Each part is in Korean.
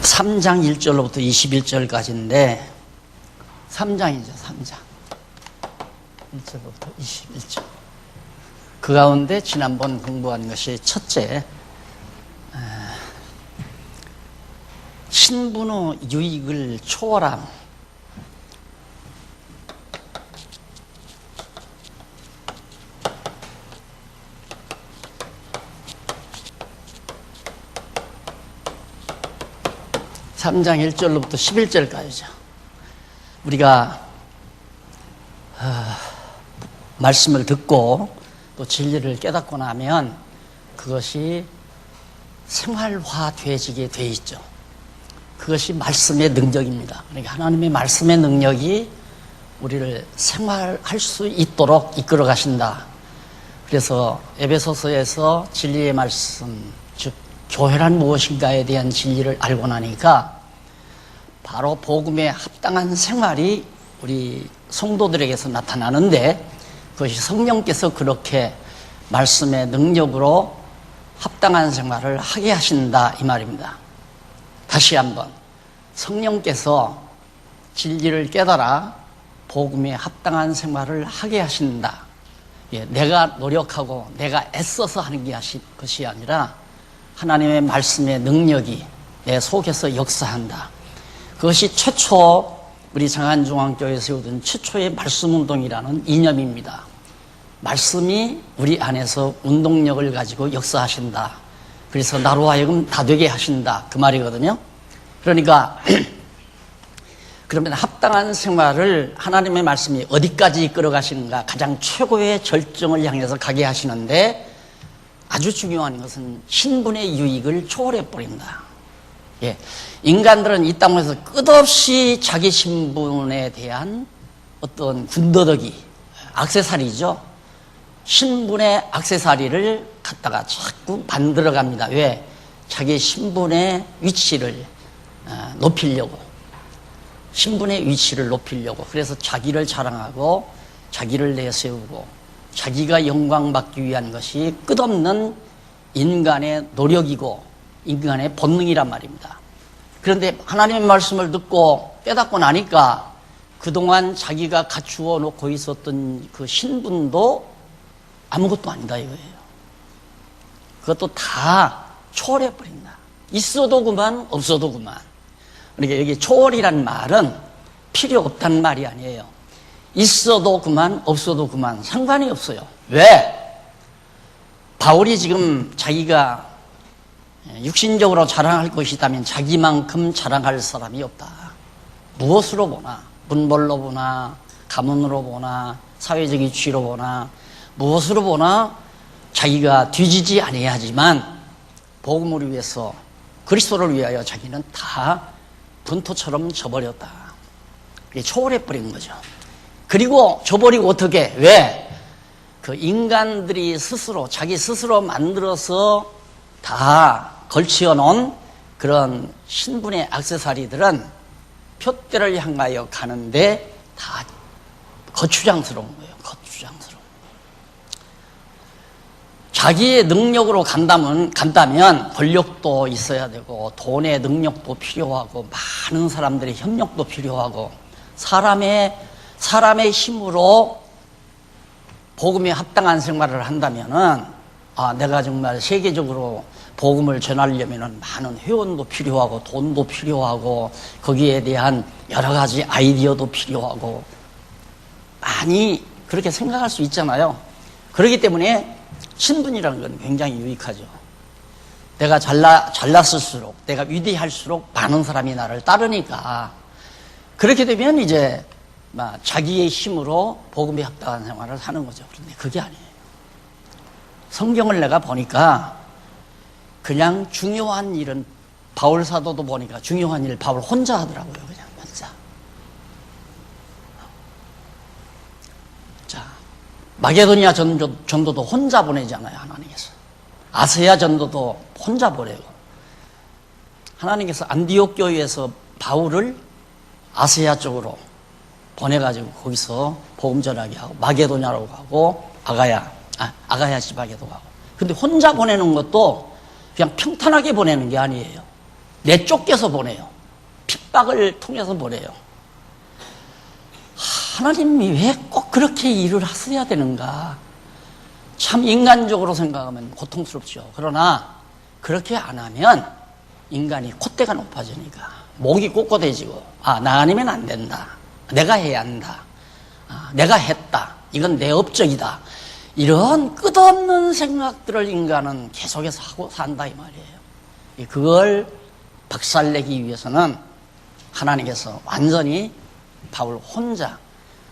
3장 1절로부터 21절까지인데 3장이죠. 3장 1절부터 21절. 그 가운데 지난번 공부한 것이 첫째, 신분의 유익을 초월함. (3장 1절로부터 11절까지죠) 우리가 말씀을 듣고 또 진리를 깨닫고 나면 그것이 생활화되어지게 돼 있죠. 그것이 말씀의 능력입니다. 그러니까 하나님의 말씀의 능력이 우리를 생활할 수 있도록 이끌어 가신다. 그래서 에베소서에서 진리의 말씀, 즉 교회란 무엇인가에 대한 진리를 알고 나니까 바로 복음에 합당한 생활이 우리 성도들에게서 나타나는데, 그것이 성령께서 그렇게 말씀의 능력으로 합당한 생활을 하게 하신다, 이 말입니다. 다시 한번, 성령께서 진리를 깨달아 복음에 합당한 생활을 하게 하신다. 내가 노력하고 내가 애써서 하는 것이 아니라 하나님의 말씀의 능력이 내 속에서 역사한다. 그것이 최초 우리 장안중앙교회에 세우던 최초의 말씀운동이라는 이념입니다. 말씀이 우리 안에서 운동력을 가지고 역사하신다. 그래서 나로 하여금 다 되게 하신다, 그 말이거든요. 그러니까 그러면 합당한 생활을 하나님의 말씀이 어디까지 이끌어 가시는가, 가장 최고의 절정을 향해서 가게 하시는데, 아주 중요한 것은 신분의 유익을 초월해 버린다. 인간들은 이 땅에서 끝없이 자기 신분에 대한 어떤 군더더기, 액세서리죠. 신분의 액세서리를 갖다가 자꾸 만들어 갑니다. 왜? 자기 신분의 위치를 높이려고. 신분의 위치를 높이려고. 그래서 자기를 자랑하고 자기를 내세우고 자기가 영광받기 위한 것이 끝없는 인간의 노력이고 인간의 본능이란 말입니다. 그런데 하나님의 말씀을 듣고 깨닫고 나니까 그동안 자기가 갖추어 놓고 있었던 그 신분도 아무것도 아니다, 이거예요. 그것도 다 초월해버린다. 있어도 그만, 없어도 그만. 그러니까 여기 초월이란 말은 필요 없다는 말이 아니에요. 있어도 그만, 없어도 그만, 상관이 없어요. 왜? 바울이 지금 자기가 육신적으로 자랑할 것이 있다면 자기만큼 자랑할 사람이 없다. 무엇으로 보나, 문벌로 보나, 가문으로 보나, 사회적 위치로 보나, 무엇으로 보나 자기가 뒤지지 아니하지만 복음을 위해서, 그리스도를 위하여 자기는 다 분토처럼 져버렸다. 이게 초월해버린 거죠. 그리고 져버리고 어떻게? 왜? 그 인간들이 스스로, 자기 스스로 만들어서 다 걸치어 놓은 그런 신분의 액세서리들은 표대를 향하여 가는데 다 거추장스러운 거예요. 거추장스러운. 자기의 능력으로 간다면 권력도 있어야 되고 돈의 능력도 필요하고 많은 사람들의 협력도 필요하고 사람의 힘으로 복음에 합당한 생활을 한다면은, 내가 정말 세계적으로 복음을 전하려면은 많은 회원도 필요하고 돈도 필요하고 거기에 대한 여러 가지 아이디어도 필요하고 많이 그렇게 생각할 수 있잖아요. 그렇기 때문에 신분이라는 건 굉장히 유익하죠. 내가 잘났을수록, 내가 위대할수록 많은 사람이 나를 따르니까, 그렇게 되면 이제 자기의 힘으로 복음에 합당한 생활을 하는 거죠. 그런데 그게 아니에요. 성경을 내가 보니까 그냥 중요한 일은, 바울 사도도 보니까 중요한 일 바울 혼자 하더라고요. 그냥 혼자. 자, 마게도니아 전도도 혼자 보내잖아요, 하나님께서. 아세아 전도도 혼자 보내고, 하나님께서 안디옥 교회에서 바울을 아세아 쪽으로 보내가지고 거기서 복음 전하게 하고, 마게도냐로 가고, 아가야 지방에도 가고. 근데 혼자 보내는 것도 그냥 평탄하게 보내는 게 아니에요. 내쫓겨서 보내요. 핍박을 통해서 보내요. 하나님이 왜 꼭 그렇게 일을 하셔야 되는가? 참 인간적으로 생각하면 고통스럽죠. 그러나 그렇게 안 하면 인간이 콧대가 높아지니까 목이 꼿꼿해지고, 나 아니면 안 된다. 내가 해야 한다. 내가 했다. 이건 내 업적이다. 이런 끝없는 생각들을 인간은 계속해서 하고 산다 이 말이에요. 그걸 박살내기 위해서는 하나님께서 완전히 바울 혼자,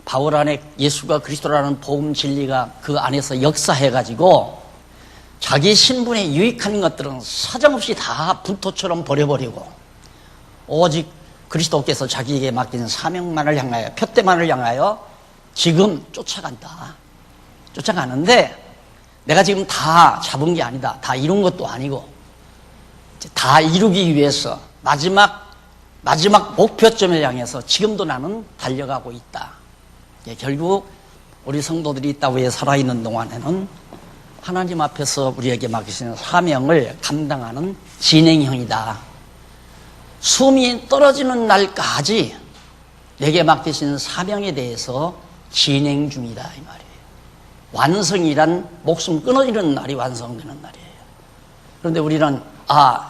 바울 안에 예수가 그리스도라는 복음 진리가 그 안에서 역사해가지고 자기 신분에 유익한 것들은 사정없이 다 분토처럼 버려버리고 오직 그리스도께서 자기에게 맡긴 사명만을 향하여, 표대만을 향하여 지금 쫓아간다. 쫓아가는데 내가 지금 다 잡은 게 아니다. 다 이룬 것도 아니고 다 이루기 위해서 마지막 목표점을 향해서 지금도 나는 달려가고 있다. 결국 우리 성도들이 이 땅에 살아있는 동안에는 하나님 앞에서 우리에게 맡기신 사명을 감당하는 진행형이다. 숨이 떨어지는 날까지 내게 맡기신 사명에 대해서 진행 중이다 이 말이에요. 완성이란 목숨 끊어지는 날이 완성되는 날이에요. 그런데 우리는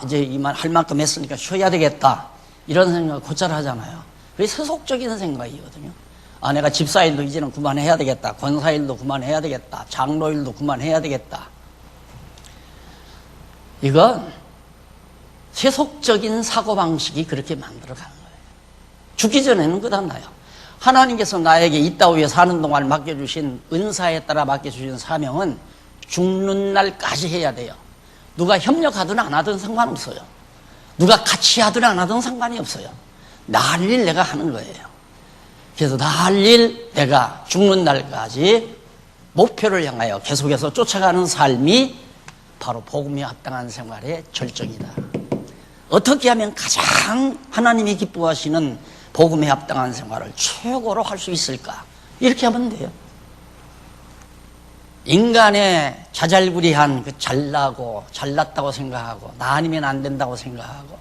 이제 이만 할 만큼 했으니까 쉬어야 되겠다 이런 생각을 곧잘 하잖아요. 그게 세속적인 생각이거든요. 내가 집사일도 이제는 그만해야 되겠다. 권사일도 그만해야 되겠다. 장로일도 그만해야 되겠다. 이건 세속적인 사고방식이 그렇게 만들어가는 거예요. 죽기 전에는 끝났나요? 하나님께서 나에게 이 땅 위에 사는 동안 맡겨주신 은사에 따라 맡겨주신 사명은 죽는 날까지 해야 돼요. 누가 협력하든 안 하든 상관없어요. 누가 같이 하든 안 하든 상관이 없어요. 나 할 일 내가 하는 거예요. 그래서 나 할 일 내가 죽는 날까지 목표를 향하여 계속해서 쫓아가는 삶이 바로 복음에 합당한 생활의 절정이다. 어떻게 하면 가장 하나님이 기뻐하시는 복음에 합당한 생활을 최고로 할 수 있을까? 이렇게 하면 돼요. 인간의 자잘구리한 그 잘나고 잘났다고 생각하고 나 아니면 안 된다고 생각하고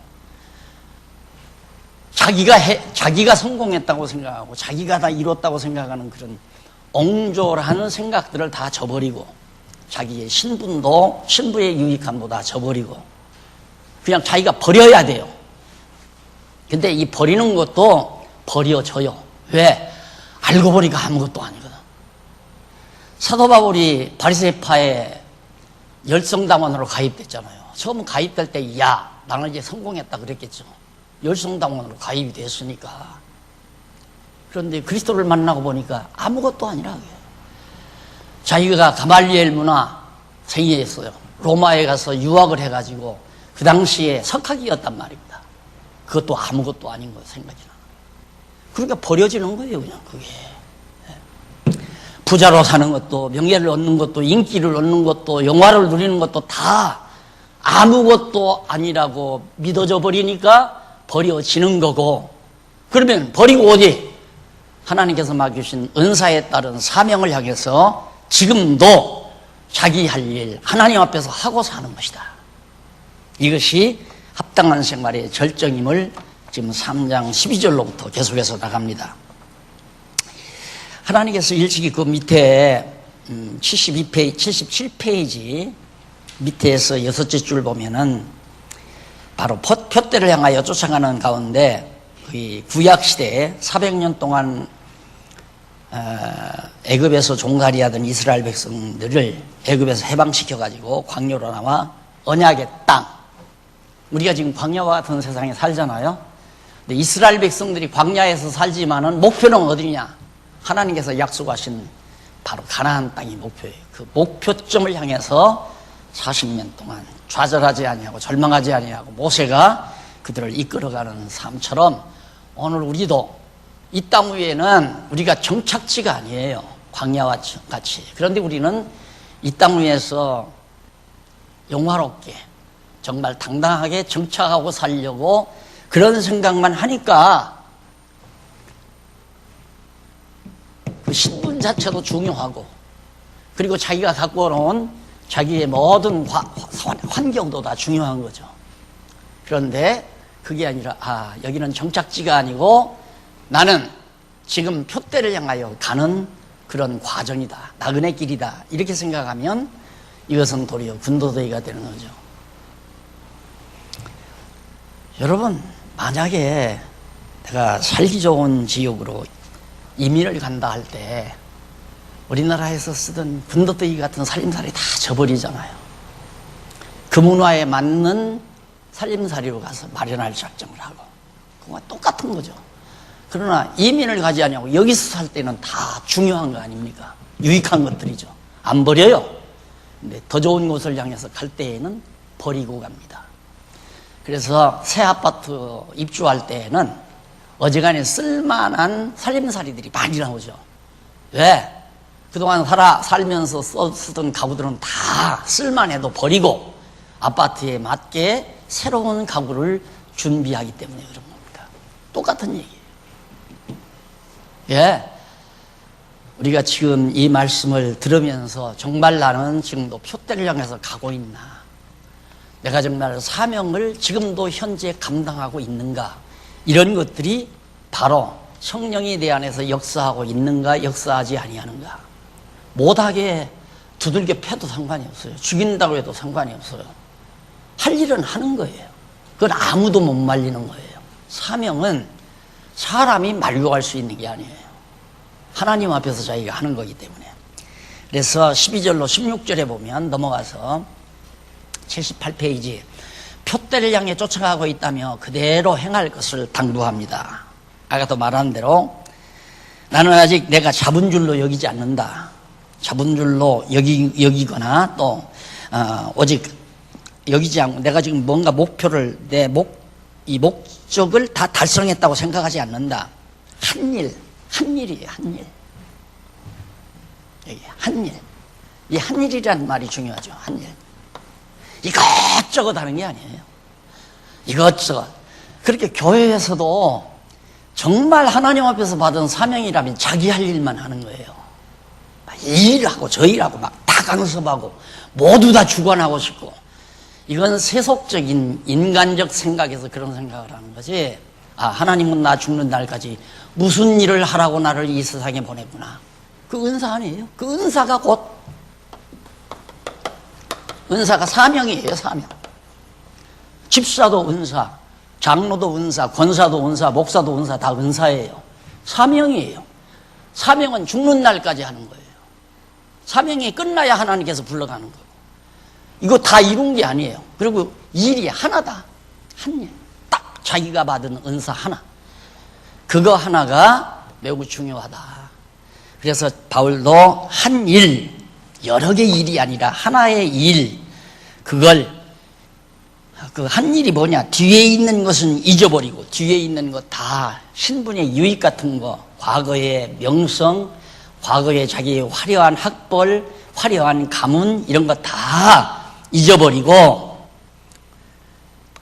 자기가 성공했다고 생각하고 자기가 다 이뤘다고 생각하는 그런 옹졸한 생각들을 다 저버리고 자기의 신부의 유익함도 다 저버리고 그냥 자기가 버려야 돼요. 근데 이 버리는 것도 버려져요. 왜? 알고 보니까 아무것도 아니거든. 사도 바울이 바리새파의 열성당원으로 가입됐잖아요. 처음 가입될 때 나는 이제 성공했다 그랬겠죠. 열성당원으로 가입이 됐으니까. 그런데 그리스도를 만나고 보니까 아무것도 아니라고요. 자기가 가말리엘 문화 생애했어요. 로마에 가서 유학을 해가지고 그 당시에 석학이었단 말입니다. 그것도 아무것도 아닌 거 생각이 나요. 그러니까 버려지는 거예요, 그냥 그게. 부자로 사는 것도, 명예를 얻는 것도, 인기를 얻는 것도, 영화를 누리는 것도 다 아무것도 아니라고 믿어져 버리니까 버려지는 거고, 그러면 버리고 어디? 하나님께서 맡기신 은사에 따른 사명을 향해서 지금도 자기 할 일 하나님 앞에서 하고 사는 것이다. 이것이 합당한 생활의 절정임을 지금 3장 12절로부터 계속해서 나갑니다. 하나님께서 일찍이 그 밑에 77페이지 밑에서 6째 줄 보면은 바로 표대를 향하여 쫓아가는 가운데 구약시대에 400년 동안 애굽에서 종살이 하던 이스라엘 백성들을 애굽에서 해방시켜가지고 광야로 나와 언약의 땅, 우리가 지금 광야와 같은 세상에 살잖아요. 근데 이스라엘 백성들이 광야에서 살지만은 목표는 어디냐? 하나님께서 약속하신 바로 가나안 땅이 목표예요. 그 목표점을 향해서 40년 동안 좌절하지 아니하고 절망하지 아니하고 모세가 그들을 이끌어가는 삶처럼 오늘 우리도 이 땅 위에는 우리가 정착지가 아니에요. 광야와 같이. 그런데 우리는 이 땅 위에서 영화롭게 정말 당당하게 정착하고 살려고 그런 생각만 하니까 그 신분 자체도 중요하고 그리고 자기가 갖고 온 자기의 모든 환경도 다 중요한 거죠. 그런데 그게 아니라 여기는 정착지가 아니고 나는 지금 표대를 향하여 가는 그런 과정이다. 나그네 길이다. 이렇게 생각하면 이것은 도리어 군도더기가 되는 거죠. 여러분, 만약에 내가 살기 좋은 지역으로 이민을 간다 할 때 우리나라에서 쓰던 군더더기 같은 살림살이 다 져버리잖아요. 그 문화에 맞는 살림살이로 가서 마련할 작정을 하고 그건 똑같은 거죠. 그러나 이민을 가지 않냐고 여기서 살 때는 다 중요한 거 아닙니까? 유익한 것들이죠. 안 버려요. 근데 더 좋은 곳을 향해서 갈 때에는 버리고 갑니다. 그래서 새 아파트 입주할 때에는 어지간히 쓸만한 살림살이들이 많이 나오죠. 왜? 그동안 살면서 쓰던 가구들은 다 쓸만해도 버리고 아파트에 맞게 새로운 가구를 준비하기 때문에 그런 겁니다. 똑같은 얘기예요. 예. 우리가 지금 이 말씀을 들으면서 정말 나는 지금도 표대를 향해서 가고 있나? 내가 정말 사명을 지금도 현재 감당하고 있는가? 이런 것들이 바로 성령이 내 안에서 역사하고 있는가, 역사하지 아니하는가. 못하게 두들겨 패도 상관이 없어요. 죽인다고 해도 상관이 없어요. 할 일은 하는 거예요. 그건 아무도 못 말리는 거예요. 사명은 사람이 말고 할 수 있는 게 아니에요. 하나님 앞에서 자기가 하는 거기 때문에. 그래서 12절로 16절에 보면 넘어가서 78페이지 표대를 향해 쫓아가고 있다며 그대로 행할 것을 당부합니다. 아까도 말한 대로 나는 아직 내가 잡은 줄로 여기지 않는다. 잡은 줄로 여기거나 또 오직 여기지 않고 내가 지금 뭔가 목표를 이 목적을 다 달성했다고 생각하지 않는다. 한 일이에요. 한 일. 여기 한 일. 이 한 일이라는 말이 중요하죠. 한 일. 이것저것 하는 게 아니에요. 이것저것. 그렇게 교회에서도 정말 하나님 앞에서 받은 사명이라면 자기 할 일만 하는 거예요. 이 일하고 저 일하고 막 다 간섭하고 모두 다 주관하고 싶고 이건 세속적인 인간적 생각에서 그런 생각을 하는 거지. 하나님은 나 죽는 날까지 무슨 일을 하라고 나를 이 세상에 보냈구나. 그 은사 아니에요. 그 은사가 곧 은사가 사명이에요. 사명. 집사도 은사, 장로도 은사, 권사도 은사, 목사도 은사, 다 은사예요. 사명이에요. 사명은 죽는 날까지 하는 거예요. 사명이 끝나야 하나님께서 불러가는 거고. 이거 다 이룬 게 아니에요. 그리고 일이 하나다. 한 일. 딱 자기가 받은 은사 하나. 그거 하나가 매우 중요하다. 그래서 바울도 한 일, 여러 개 일이 아니라 하나의 일, 그걸 그 한 일이 뭐냐? 뒤에 있는 것은 잊어버리고 뒤에 있는 것 다 신분의 유익 같은 거, 과거의 명성, 과거의 자기의 화려한 학벌, 화려한 가문 이런 거 다 잊어버리고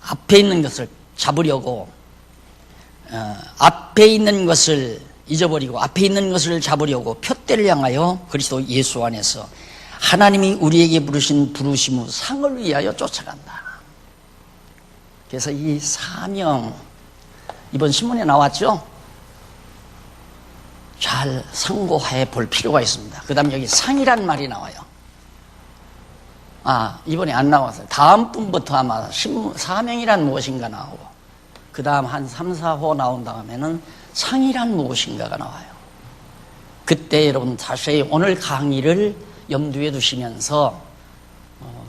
앞에 있는 것을 잡으려고 앞에 있는 것을 잊어버리고 앞에 있는 것을 잡으려고 표대를 향하여 그리스도 예수 안에서 하나님이 우리에게 부르신 부르심 상을 위하여 쫓아간다. 그래서 이 사명 이번 신문에 나왔죠? 잘 상고해 볼 필요가 있습니다. 그 다음에 여기 상이란 말이 나와요. 이번에 안 나왔어요. 다음 분부터 아마 사명이란 무엇인가 나오고 그 다음 한 3, 4호 나온 다음에는 상이란 무엇인가가 나와요. 그때 여러분 자세히 오늘 강의를 염두에 두시면서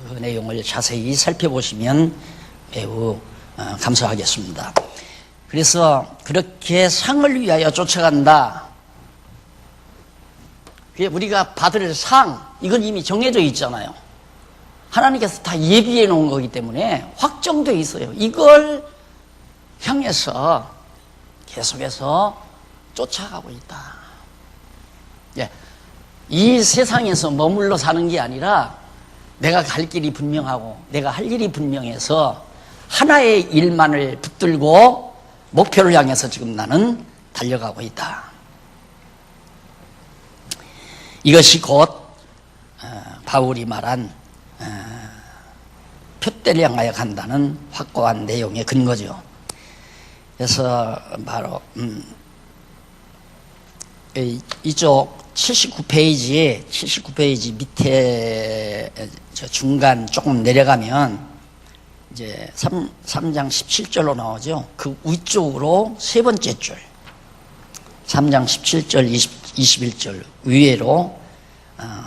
그 내용을 자세히 살펴보시면 매우 감사하겠습니다. 그래서 그렇게 상을 위하여 쫓아간다. 그게 우리가 받을 상, 이건 이미 정해져 있잖아요. 하나님께서 다 예비해 놓은 거기 때문에 확정되어 있어요. 이걸 향해서 계속해서 쫓아가고 있다. 예. 이 세상에서 머물러 사는 게 아니라 내가 갈 길이 분명하고 내가 할 일이 분명해서 하나의 일만을 붙들고 목표를 향해서 지금 나는 달려가고 있다. 이것이 곧 바울이 말한 표대를 향하여 간다는 확고한 내용의 근거죠. 그래서 바로 이쪽 79페이지 밑에 저 중간 조금 내려가면 이제 3장 17절로 나오죠. 그 위쪽으로 세 번째 줄 3장 17절 21절 위에로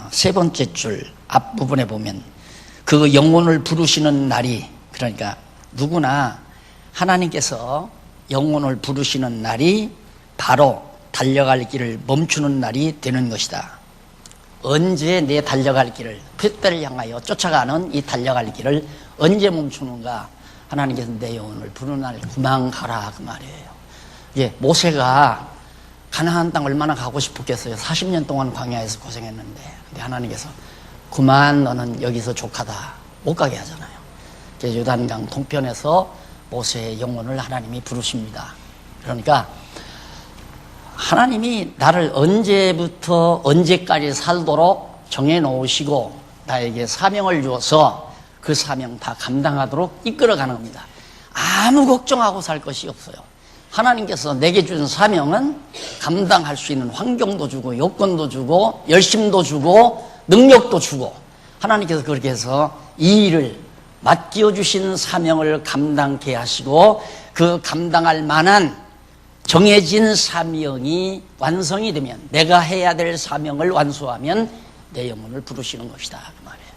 세 번째 줄 앞부분에 보면 그 영혼을 부르시는 날이, 그러니까 누구나 하나님께서 영혼을 부르시는 날이 바로 달려갈 길을 멈추는 날이 되는 것이다. 언제 내 달려갈 길을, 표대를 향하여 쫓아가는 이 달려갈 길을 언제 멈추는가? 하나님께서 내 영혼을 부르는 날 그만 가라, 그 말이에요. 예, 모세가 가나안 땅 얼마나 가고 싶었겠어요. 40년 동안 광야에서 고생했는데, 근데 하나님께서 그만 너는 여기서 족하다, 못 가게 하잖아요. 요단강 동편에서 모세의 영혼을 하나님이 부르십니다. 그러니까 하나님이 나를 언제부터 언제까지 살도록 정해놓으시고 나에게 사명을 주어서 그 사명 다 감당하도록 이끌어가는 겁니다. 아무 걱정하고 살 것이 없어요. 하나님께서 내게 준 사명은 감당할 수 있는 환경도 주고 여건도 주고 열심도 주고 능력도 주고, 하나님께서 그렇게 해서 이 일을 맡겨주신 사명을 감당케 하시고 그 감당할 만한 정해진 사명이 완성이 되면, 내가 해야 될 사명을 완수하면 내 영혼을 부르시는 것이다, 그 말이에요.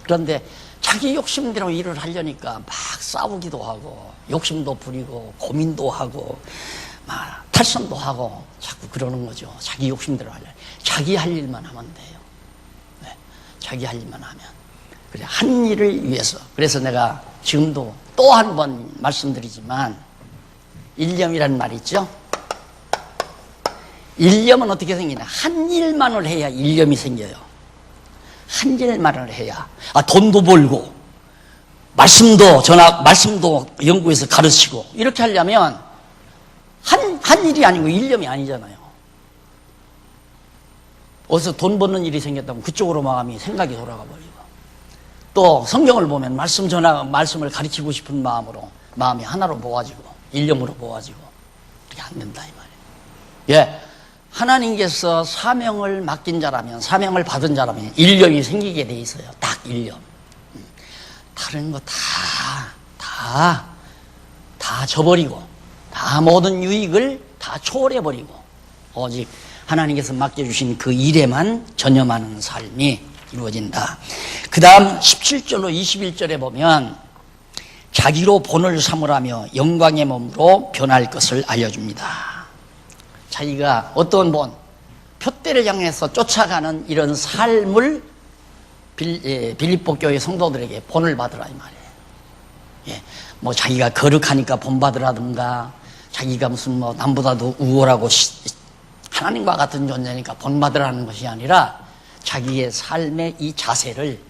그런데 자기 욕심대로 일을 하려니까 막 싸우기도 하고 욕심도 부리고 고민도 하고 막 탈선도 하고 자꾸 그러는 거죠. 자기 욕심대로 하려. 자기 할 일만 하면 돼요. 네, 자기 할 일만 하면. 그래, 한 일을 위해서. 그래서 내가 지금도 또 한 번 말씀드리지만, 일념이라는 말이 있죠. 일념은 어떻게 생기냐? 한 일만을 해야 일념이 생겨요. 한 일만을 해야. 돈도 벌고, 말씀도 연구해서 가르치고, 이렇게 하려면 한 일이 아니고 일념이 아니잖아요. 어디서 돈 버는 일이 생겼다면 그쪽으로 마음이 생각이 돌아가 버리고, 또 성경을 보면 말씀을 가르치고 싶은 마음이 하나로 모아지고 일념으로 모아지고, 그렇게 안 된다 이 말이에요. 예, 하나님께서 사명을 맡긴 자라면, 사명을 받은 자라면 일념이 생기게 돼 있어요. 딱 일념. 다른 거 다 저버리고, 다 모든 유익을 다 초월해버리고, 오직 하나님께서 맡겨주신 그 일에만 전념하는 삶이 이루어진다. 그 다음 17절로 21절에 보면 자기로 본을 삼으라며 영광의 몸으로 변할 것을 알려줍니다. 자기가 어떤 본, 표대를 향해서 쫓아가는 이런 삶을 빌립보 교회 성도들에게 본을 받으라 이 말이에요. 예, 뭐 자기가 거룩하니까 본 받으라든가, 자기가 무슨 남보다도 우월하고 하나님과 같은 존재니까 본 받으라는 것이 아니라, 자기의 삶의 이 자세를,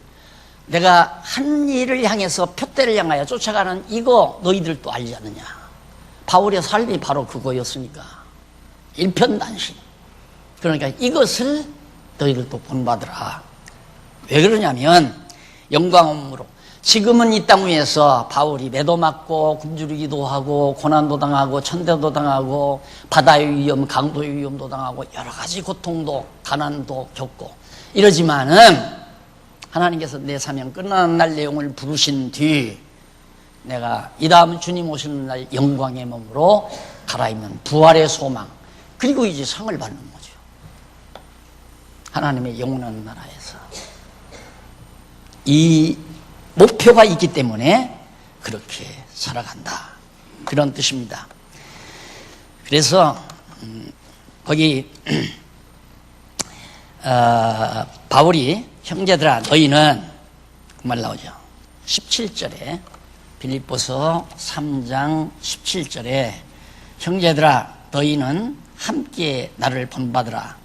내가 한 일을 향해서 표대를 향하여 쫓아가는 이거 너희들도 알지 않느냐. 바울의 삶이 바로 그거였으니까 일편단심. 그러니까 이것을 너희들도 본받으라. 왜 그러냐면 영광으로, 지금은 이 땅 위에서 바울이 매도 맞고 굶주리기도 하고 고난도 당하고 천대도 당하고 바다의 위험, 강도의 위험도 당하고 여러 가지 고통도 가난도 겪고 이러지만은, 하나님께서 내 사명 끝나는 날 내용을 부르신 뒤 내가 이 다음 주님 오시는 날 영광의 몸으로 갈아입는 부활의 소망, 그리고 이제 상을 받는 거죠. 하나님의 영원한 나라에서 이 목표가 있기 때문에 그렇게 살아간다, 그런 뜻입니다. 그래서 거기 바울이 형제들아 너희는, 그 말 나오죠. 17절에, 빌립보서 3장 17절에 형제들아 너희는 함께 나를 본받으라,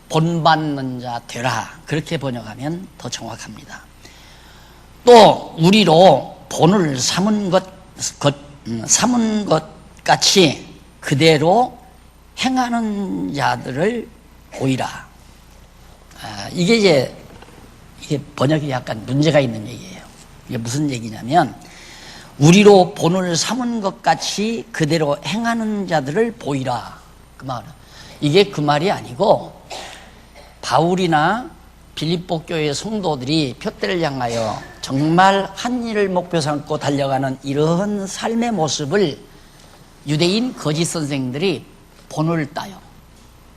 본받는 자 되라, 그렇게 번역하면 더 정확합니다. 또 우리로 본을 삼은 것 같이 그대로 행하는 자들을 보이라. 이게 번역이 약간 문제가 있는 얘기예요. 이게 무슨 얘기냐면, 우리로 본을 삼은 것 같이 그대로 행하는 자들을 보이라. 그 말은 이게 그 말이 아니고 바울이나 빌립보 교회 성도들이 표대를 향하여 정말 한 일을 목표 삼고 달려가는 이런 삶의 모습을 유대인 거짓 선생들이 본을 따요.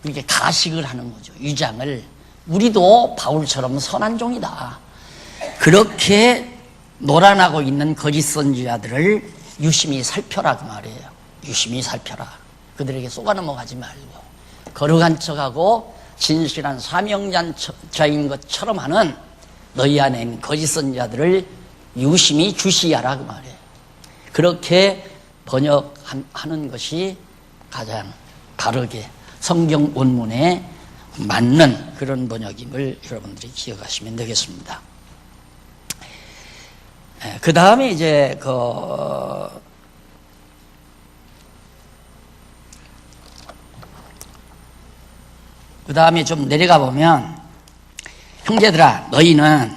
이렇게 가식을 하는 거죠. 유장을. 우리도 바울처럼 선한 종이다. 그렇게 노란하고 있는 거짓 선지자들을 유심히 살펴라 그 말이에요. 유심히 살펴라. 그들에게 쏘가 넘어가지 말고 거룩한 척하고 진실한 사명자인 것처럼 하는 너희 안에 있는 거짓 선지자들을 유심히 주시하라 그 말이에요. 그렇게 번역하는 것이 가장 바르게 성경 원문에 맞는 그런 번역임을 여러분들이 기억하시면 되겠습니다. 그 다음에 이제 그 다음에 좀 내려가 보면 형제들아 너희는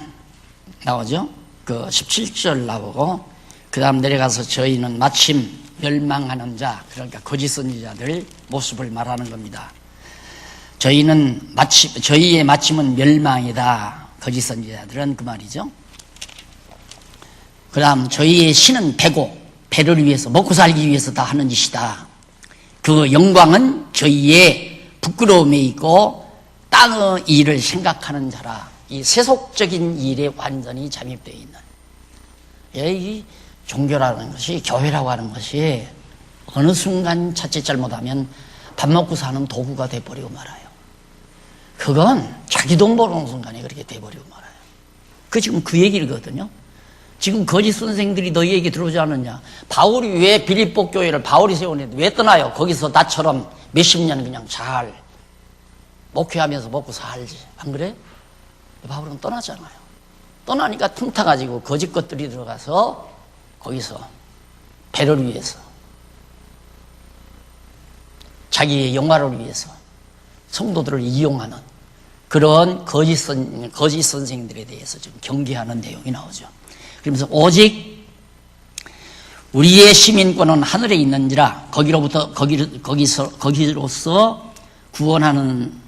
나오죠? 그 17절 나오고 그 다음 내려가서 저희는 마침 멸망하는 자 그러니까 거짓 선지자들 모습을 말하는 겁니다. 저희는 저희의 마침은 멸망이다. 거짓 선지자들은 그 말이죠. 그 다음 저희의 신은 배고 배를 위해서 먹고 살기 위해서 다 하는 짓이다. 그 영광은 저희의 부끄러움에 있고 땅의 일을 생각하는 자라. 이 세속적인 일에 완전히 잠입되어 있는 이 종교라는 것이 교회라고 하는 것이 어느 순간 자칫 잘못하면 밥 먹고 사는 도구가 돼버리고 말아요. 그건 자기 돈 벌어오는 순간에 그렇게 돼버리고 말아요. 지금 그 얘기거든요. 지금 거짓 선생들이 너희 얘기 들어오지 않느냐. 바울이 왜 빌립보 교회를 바울이 세우는데 왜 떠나요? 거기서 나처럼 몇십 년 그냥 잘 목회하면서 먹고 살지. 안 그래? 바울은 떠나잖아요. 떠나니까 틈타가지고 거짓 것들이 들어가서 거기서 배를 위해서 자기의 영화를 위해서 성도들을 이용하는 그런 거짓 선생들에 대해서 좀 경계하는 내용이 나오죠. 그러면서 오직 우리의 시민권은 하늘에 있는지라 거기로서 구원하는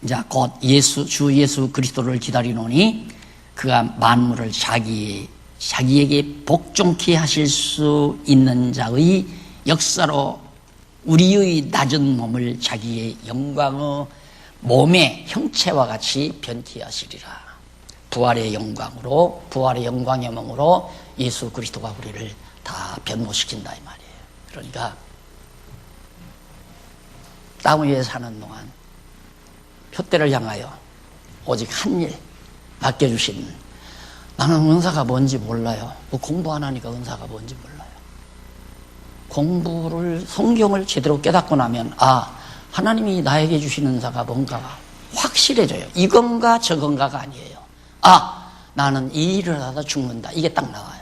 자 곧 주 예수 그리스도를 기다리노니 그가 만물을 자기에게 복종케 하실 수 있는 자의 역사로 우리의 낮은 몸을 자기의 영광의 몸의 형체와 같이 변케 하시리라. 부활의 영광으로 부활의 영광의 몸으로 예수 그리스도가 우리를 다 변모시킨다 이 말이에요. 그러니까 땅 위에 사는 동안 표대를 향하여 오직 한 일 맡겨주신 나는 은사가 뭔지 몰라요. 뭐 공부 안 하니까 은사가 뭔지 몰라요. 공부를 성경을 제대로 깨닫고 나면 하나님이 나에게 주신 은사가 뭔가 확실해져요. 이건가 저건가가 아니에요. 나는 이 일을 하다 죽는다. 이게 딱 나와요.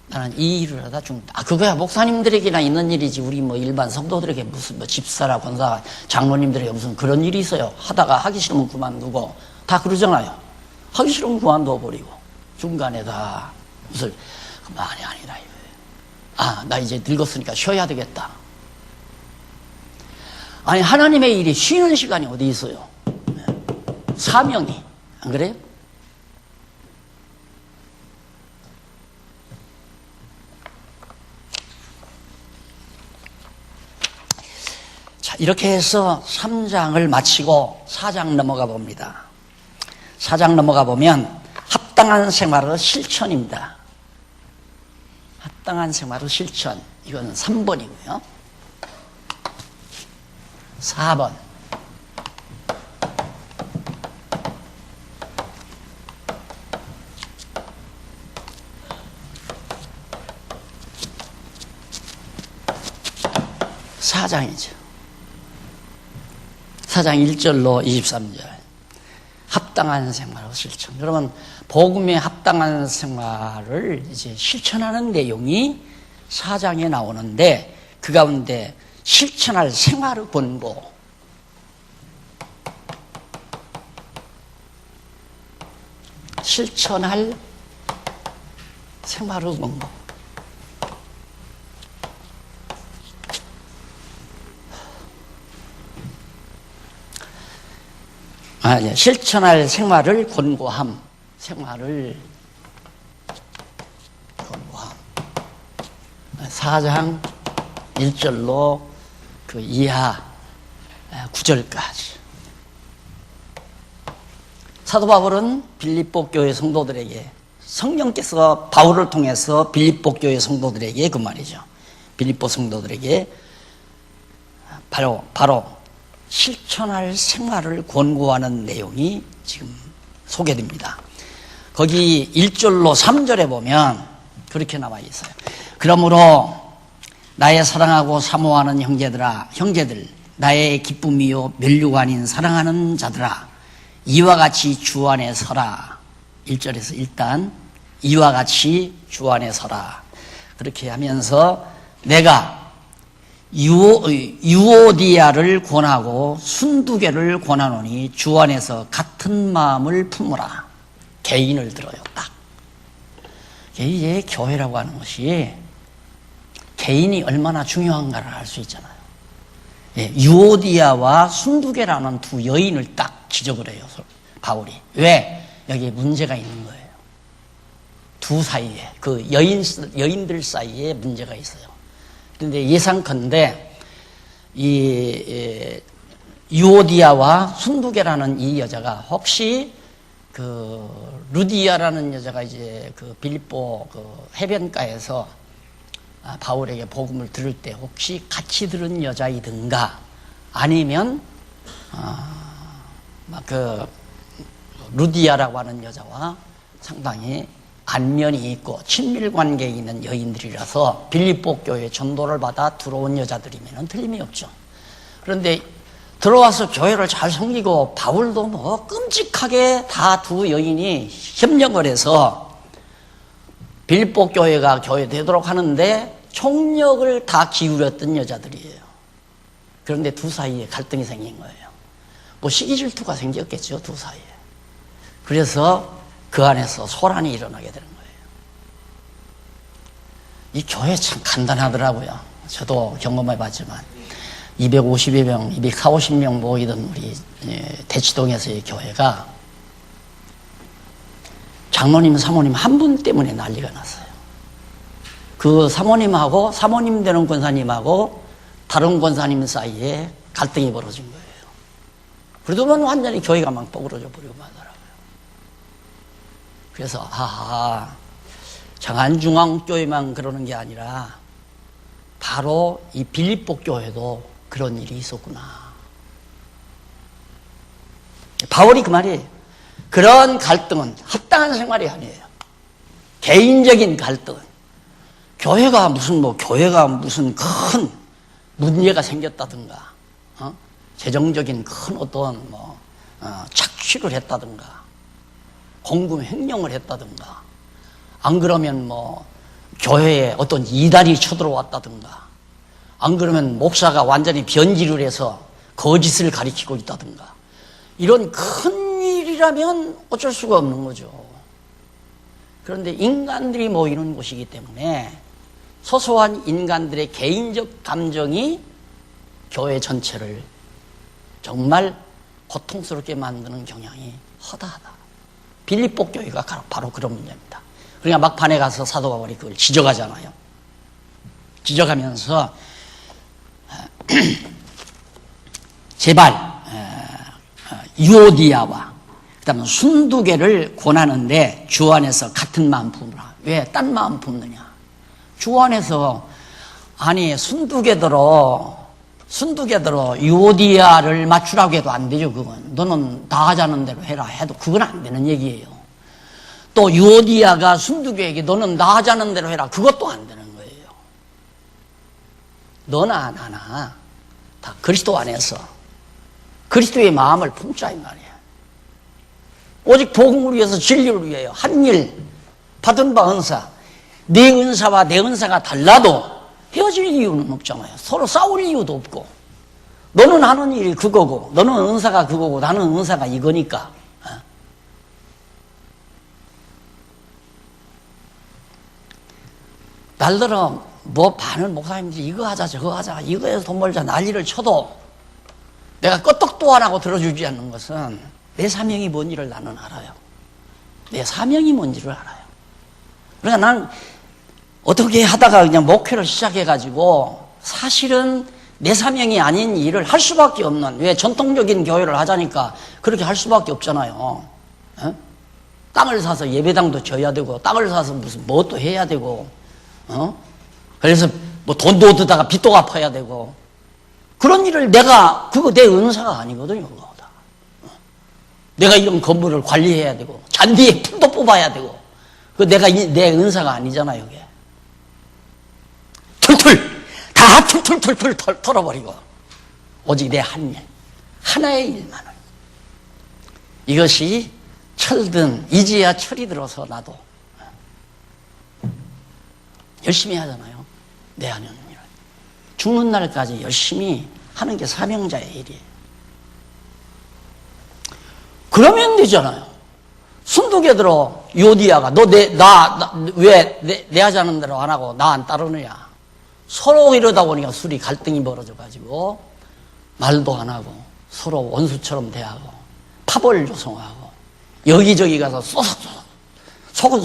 나는 이 일을 하다 죽는다. 그거야 목사님들에게나 있는 일이지 우리 뭐 일반 성도들에게 무슨 뭐 집사라 권사 장로님들에게 무슨 그런 일이 있어요. 하다가 하기 싫으면 그만두고 다 그러잖아요. 하기 싫으면 그만둬 버리고 중간에 다 무슨 그만이 아니다 이거예요. 나 이제 늙었으니까 쉬어야 되겠다. 아니 하나님의 일이 쉬는 시간이 어디 있어요? 사명이 안 그래요? 자, 이렇게 해서 3장을 마치고 4장 넘어가 봅니다. 4장 넘어가 보면 합당한 생활의 실천입니다. 합당한 생활의 실천. 이건 3번이고요. 4번. 사장이죠. 4장 1절로 23절. 합당한 생활의 실천. 여러분, 복음에 합당한 생활을 이제 실천하는 내용이 4장에 나오는데, 그 가운데 실천할 생활의 본보. 실천할 생활의 본보. 실천할 생활을 권고함. 생활을 권고함. 4장 1절로 그 이하 9절까지. 사도 바울은 빌립보 교회 성도들에게, 성령께서 바울을 통해서 빌립보 교회 성도들에게, 그 말이죠, 빌립보 성도들에게 바로 실천할 생활을 권고하는 내용이 지금 소개됩니다. 거기 1절로 3절에 보면 그렇게 나와 있어요. 그러므로 나의 사랑하고 사모하는 형제들, 나의 기쁨이요 면류가 아닌 사랑하는 자들아, 이와 같이 주 안에 서라. 1절에서 일단 이와 같이 주 안에 서라. 그렇게 하면서 내가 유오디아를 권하고 순두개를 권하노니 주 안에서 같은 마음을 품으라. 개인을 들어요. 딱. 이제 교회라고 하는 것이 개인이 얼마나 중요한가를 알 수 있잖아요. 유오디아와 순두개라는 두 여인을 딱 지적을 해요, 바울이. 왜? 여기에 문제가 있는 거예요. 두 사이에, 그 여인들 사이에 문제가 있어요. 그런데 예상컨대 이 유오디아와 순두개라는 이 여자가 혹시 그 루디아라는 여자가 이제 그 빌립보 그 해변가에서 바울에게 복음을 들을 때 혹시 같이 들은 여자이든가, 아니면 그 루디아라고 하는 여자와 상당히 안면이 있고 친밀 관계에 있는 여인들이라서 빌립보 교회 전도를 받아 들어온 여자들이면 틀림이 없죠. 그런데 들어와서 교회를 잘 섬기고 바울도 뭐 끔찍하게 다 두 여인이 협력을 해서 빌립보 교회가 교회 되도록 하는데 총력을 다 기울였던 여자들이에요. 그런데 두 사이에 갈등이 생긴 거예요. 뭐 시기 질투가 생겼겠죠, 두 사이에. 그래서 그 안에서 소란이 일어나게 되는 거예요. 이 교회 참 간단하더라고요. 저도 경험해 봤지만 250여 명, 240명 모이던 우리 대치동에서의 교회가 장로님, 사모님 한 분 때문에 난리가 났어요. 그 사모님하고, 사모님 되는 권사님하고 다른 권사님 사이에 갈등이 벌어진 거예요. 그러더만 완전히 교회가 막 뻐그러져 버리고 말더라고요. 그래서 장안중앙교회만 그러는 게 아니라 바로 이 빌립보 교회도 그런 일이 있었구나. 바울이 그 말이에요. 그런 갈등은 합당한 생활이 아니에요. 개인적인 갈등은. 교회가 무슨 큰 문제가 생겼다든가, 재정적인 큰 어떤 착취를 했다든가, 공금 횡령을 했다든가, 안 그러면 교회에 어떤 이단이 쳐들어왔다든가, 안 그러면 목사가 완전히 변질을 해서 거짓을 가리키고 있다든가, 이런 큰 일이라면 어쩔 수가 없는 거죠. 그런데 인간들이 모이는 곳이기 때문에 소소한 인간들의 개인적 감정이 교회 전체를 정말 고통스럽게 만드는 경향이 허다하다. 빌립보 교회가 바로 그런 문제입니다. 그러니까 막판에 가서 사도 바울이 그걸 지적하잖아요. 지적하면서 제발 유오디아와 그다음에 순두개를 권하는데 주 안에서 같은 마음 품으라. 왜 딴 마음 품느냐? 주 안에서, 아니 순두개들어 유오디아를 맞추라고 해도 안 되죠. 그건 너는 다 하자는 대로 해라 해도 그건 안 되는 얘기예요. 또 유오디아가 순두개에게 너는 나 하자는 대로 해라, 그것도 안 되는 거예요. 너나 나나 다 그리스도 안에서 그리스도의 마음을 품자 이 말이에요. 오직 복음을 위해서, 진리를 위하여 한 일 받은 바 은사, 내 은사와 내 은사가 달라도 헤어질 이유는 없잖아요. 서로 싸울 이유도 없고, 너는 하는 일이 그거고 너는 은사가 그거고 나는 은사가 이거니까. 날들어 많은 목사님들이 이거 하자 저거 하자 이거에서 돈 벌자 난리를 쳐도 내가 끄떡도 안 하고 들어주지 않는 것은 내 사명이 뭔지를 나는 알아요. 내 사명이 뭔지를 알아요. 그러니까 난 어떻게 하다가 그냥 목회를 시작해가지고 사실은 내 사명이 아닌 일을 할 수밖에 없는, 왜 전통적인 교회를 하자니까 그렇게 할 수밖에 없잖아요. 에? 땅을 사서 예배당도 져야 되고, 땅을 사서 무슨 뭣도 해야 되고, 그래서 뭐 돈도 얻다가 빚도 갚아야 되고, 그런 일을 그거 내 은사가 아니거든요, 그거 다. 내가 이런 건물을 관리해야 되고, 잔디에 풀도 뽑아야 되고, 내 은사가 아니잖아요, 이게. 다 툴툴툴 털어버리고, 오직 내 한 일, 하나의 일만을. 이것이 철든, 이제야 철이 들어서 나도 열심히 하잖아요. 내 하는 일을. 죽는 날까지 열심히 하는 게 사명자의 일이에요. 그러면 되잖아요. 순두개 들어, 요디아가, 왜 내 하자는 대로 안 하고 나 안 따르느냐. 서로 이러다 보니까 술이 갈등이 벌어져가지고, 말도 안 하고, 서로 원수처럼 대하고, 파벌 조성하고, 여기저기 가서 소근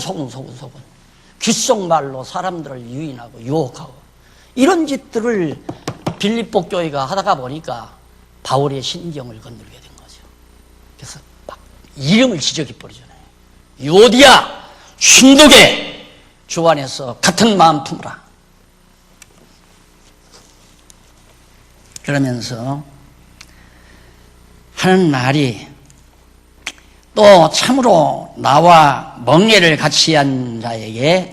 귓속말로 사람들을 유인하고 유혹하고, 이런 짓들을 빌립보 교회가 하다가 보니까 바울의 신경을 건들게 된 거죠. 그래서 막 이름을 지적해 버리잖아요. 요디야, 순두개, 주 안에서 같은 마음 품으라. 그러면서 하는 말이, 또 참으로 나와 멍에를 같이 한 자에게,